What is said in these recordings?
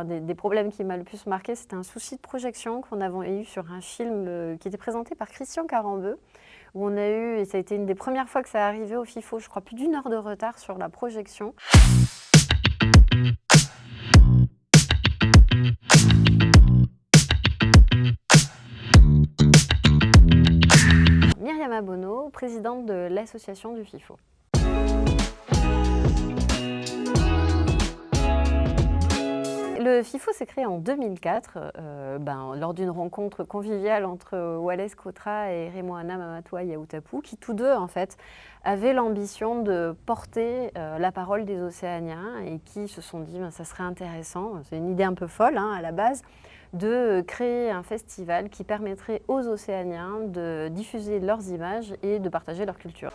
Un des problèmes qui m'a le plus marqué, c'était un souci de projection qu'on avait eu sur un film qui était présenté par Christian Carambeu, où on a eu, et ça a été une des premières fois que ça arrivait au FIFO, je crois plus d'une heure de retard sur la projection. Myriam Abonneau, présidente de l'association du FIFO. Le FIFO s'est créé en 2004 lors d'une rencontre conviviale entre Wallace Kotra et Remoana Mamatoa Yaoutapu, qui tous deux en fait avaient l'ambition de porter la parole des Océaniens et qui se sont dit ça serait intéressant, c'est une idée un peu folle à la base, de créer un festival qui permettrait aux Océaniens de diffuser leurs images et de partager leur culture.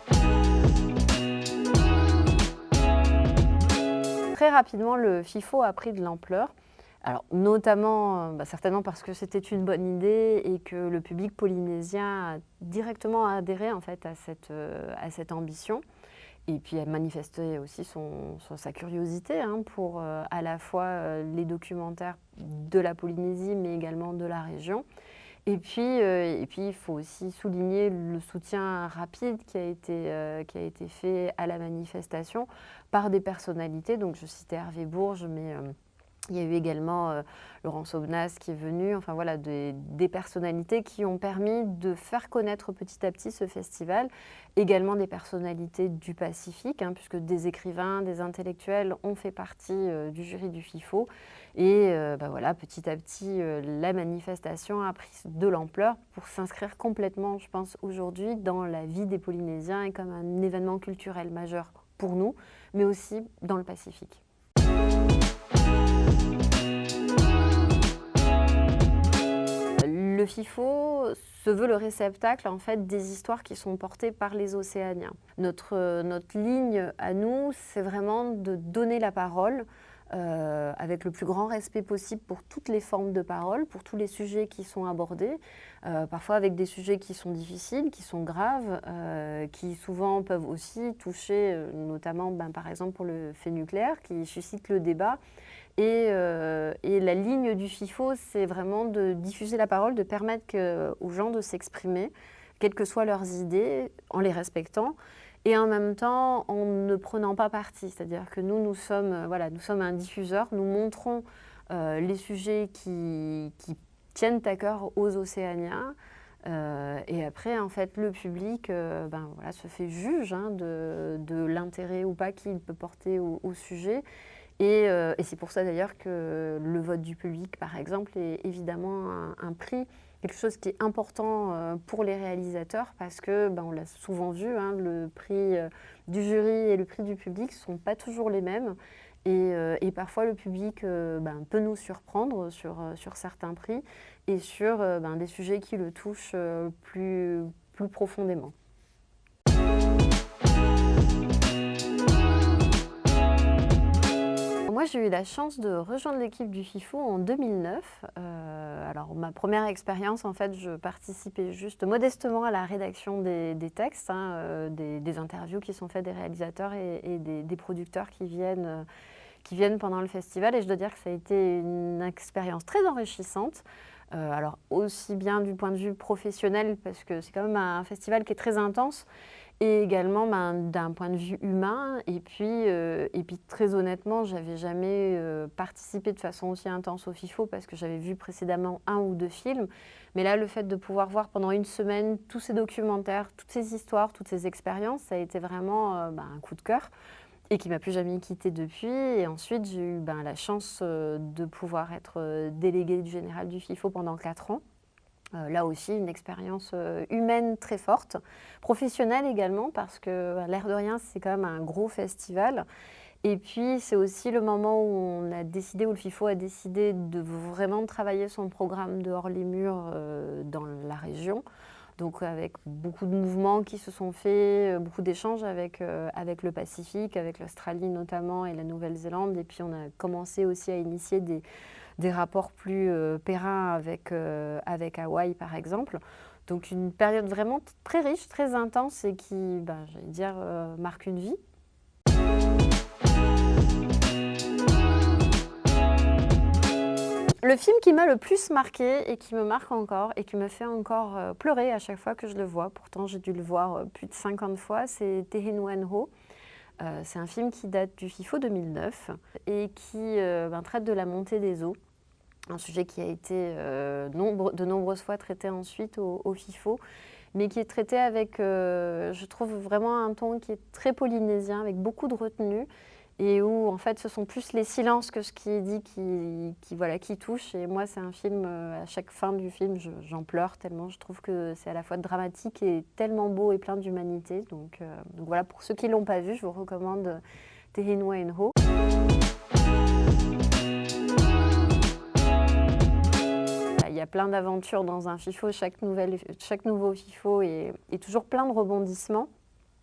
Très rapidement, le FIFO a pris de l'ampleur, alors notamment, certainement parce que c'était une bonne idée et que le public polynésien a directement adhéré en fait, à cette ambition. Et puis elle manifestait aussi sa curiosité pour à la fois les documentaires de la Polynésie, mais également de la région. Et puis il faut aussi souligner le soutien rapide qui a été fait à la manifestation par des personnalités. Donc je citais Hervé Bourges, mais il y a eu également Laurence Aubenas qui est venu, enfin voilà, des personnalités qui ont permis de faire connaître petit à petit ce festival. Également des personnalités du Pacifique, puisque des écrivains, des intellectuels ont fait partie du jury du FIFO. Et voilà, petit à petit, la manifestation a pris de l'ampleur pour s'inscrire complètement, je pense, aujourd'hui dans la vie des Polynésiens et comme un événement culturel majeur pour nous, mais aussi dans le Pacifique. Le FIFO se veut le réceptacle en fait, des histoires qui sont portées par les Océaniens. Notre ligne à nous, c'est vraiment de donner la parole avec le plus grand respect possible pour toutes les formes de parole, pour tous les sujets qui sont abordés, parfois avec des sujets qui sont difficiles, qui sont graves, qui souvent peuvent aussi toucher, notamment par exemple pour le fait nucléaire, qui suscite le débat. Et la ligne du FIFO, c'est vraiment de diffuser la parole, de permettre aux gens de s'exprimer, quelles que soient leurs idées, en les respectant, et en même temps en ne prenant pas parti. C'est-à-dire que nous sommes un diffuseur, nous montrons les sujets qui tiennent à cœur aux Océaniens, et après, en fait, le public se fait juge de l'intérêt ou pas qu'il peut porter au sujet. Et c'est pour ça d'ailleurs que le vote du public, par exemple, est évidemment un prix, quelque chose qui est important pour les réalisateurs parce que, on l'a souvent vu, le prix du jury et le prix du public ne sont pas toujours les mêmes. Et parfois, le public peut nous surprendre sur certains prix et sur des sujets qui le touchent plus profondément. Moi, j'ai eu la chance de rejoindre l'équipe du FIFO en 2009. Alors, ma première expérience, en fait, je participais juste modestement à la rédaction des textes, des interviews qui sont faites des réalisateurs et des producteurs qui viennent pendant le festival. Et je dois dire que ça a été une expérience très enrichissante. Alors, aussi bien du point de vue professionnel, parce que c'est quand même un festival qui est très intense, et également d'un point de vue humain. Et puis très honnêtement, je n'avais jamais participé de façon aussi intense au FIFO parce que j'avais vu précédemment 1 ou 2 films. Mais là, le fait de pouvoir voir pendant une semaine tous ces documentaires, toutes ces histoires, toutes ces expériences, ça a été vraiment un coup de cœur et qui ne m'a plus jamais quittée depuis. Et ensuite, j'ai eu la chance de pouvoir être déléguée du général du FIFO pendant 4 ans. Là aussi, une expérience humaine très forte, professionnelle également, parce que l'air de rien, c'est quand même un gros festival. Et puis, c'est aussi le moment où on a décidé, où le FIFO a décidé de vraiment travailler son programme dehors les murs dans la région. Donc avec beaucoup de mouvements qui se sont faits, beaucoup d'échanges avec le Pacifique, avec l'Australie notamment et la Nouvelle-Zélande. Et puis on a commencé aussi à initier des rapports plus pérennes avec Hawaï par exemple. Donc une période vraiment très riche, très intense et qui, j'allais dire, marque une vie. Le film qui m'a le plus marqué et qui me marque encore et qui me fait encore pleurer à chaque fois que je le vois, pourtant j'ai dû le voir plus de 50 fois, c'est Te Henuen Ho. C'est un film qui date du FIFO 2009 et qui traite de la montée des eaux, un sujet qui a été de nombreuses fois traité ensuite au FIFO, mais qui est traité avec, je trouve, vraiment un ton qui est très polynésien, avec beaucoup de retenue, et où en fait ce sont plus les silences que ce qui est dit qui touche. Et moi c'est un film, à chaque fin du film j'en pleure tellement je trouve que c'est à la fois dramatique et tellement beau et plein d'humanité. Donc voilà, pour ceux qui ne l'ont pas vu, je vous recommande Te Henuen Ho. Il y a plein d'aventures dans un FIFO, chaque nouveau FIFO est toujours plein de rebondissements.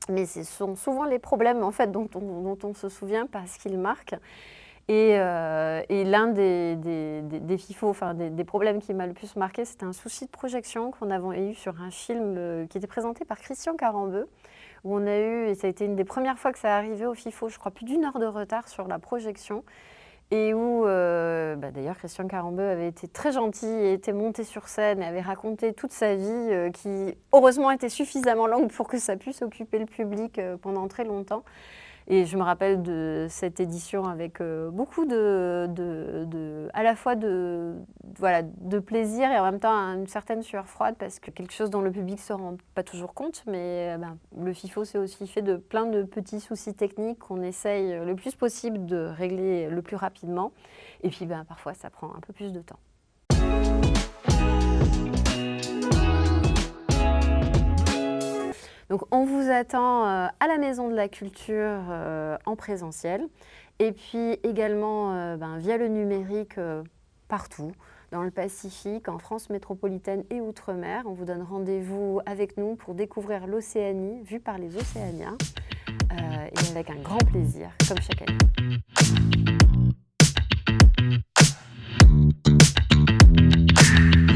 Mais ce sont souvent les problèmes en fait, dont on se souvient parce qu'ils marquent. Et l'un des FIFO, enfin des problèmes qui m'a le plus marqué, c'était un souci de projection qu'on avait eu sur un film qui était présenté par Christian Carambeu, où on a eu, et ça a été une des premières fois que ça arrivait au FIFO, je crois plus d'1 heure de retard sur la projection. Et où, d'ailleurs, Christian Carambeu avait été très gentil et était monté sur scène et avait raconté toute sa vie, qui, heureusement, était suffisamment longue pour que ça puisse occuper le public pendant très longtemps. Et je me rappelle de cette édition avec beaucoup à la fois de plaisir et en même temps une certaine sueur froide, parce que quelque chose dont le public ne se rend pas toujours compte, mais le FIFO c'est aussi fait de plein de petits soucis techniques qu'on essaye le plus possible de régler le plus rapidement. Et puis parfois ça prend un peu plus de temps. Donc on vous attend à la Maison de la Culture en présentiel, et puis également via le numérique partout, dans le Pacifique, en France métropolitaine et Outre-mer. On vous donne rendez-vous avec nous pour découvrir l'Océanie vue par les Océaniens, et avec un grand plaisir, comme chaque année.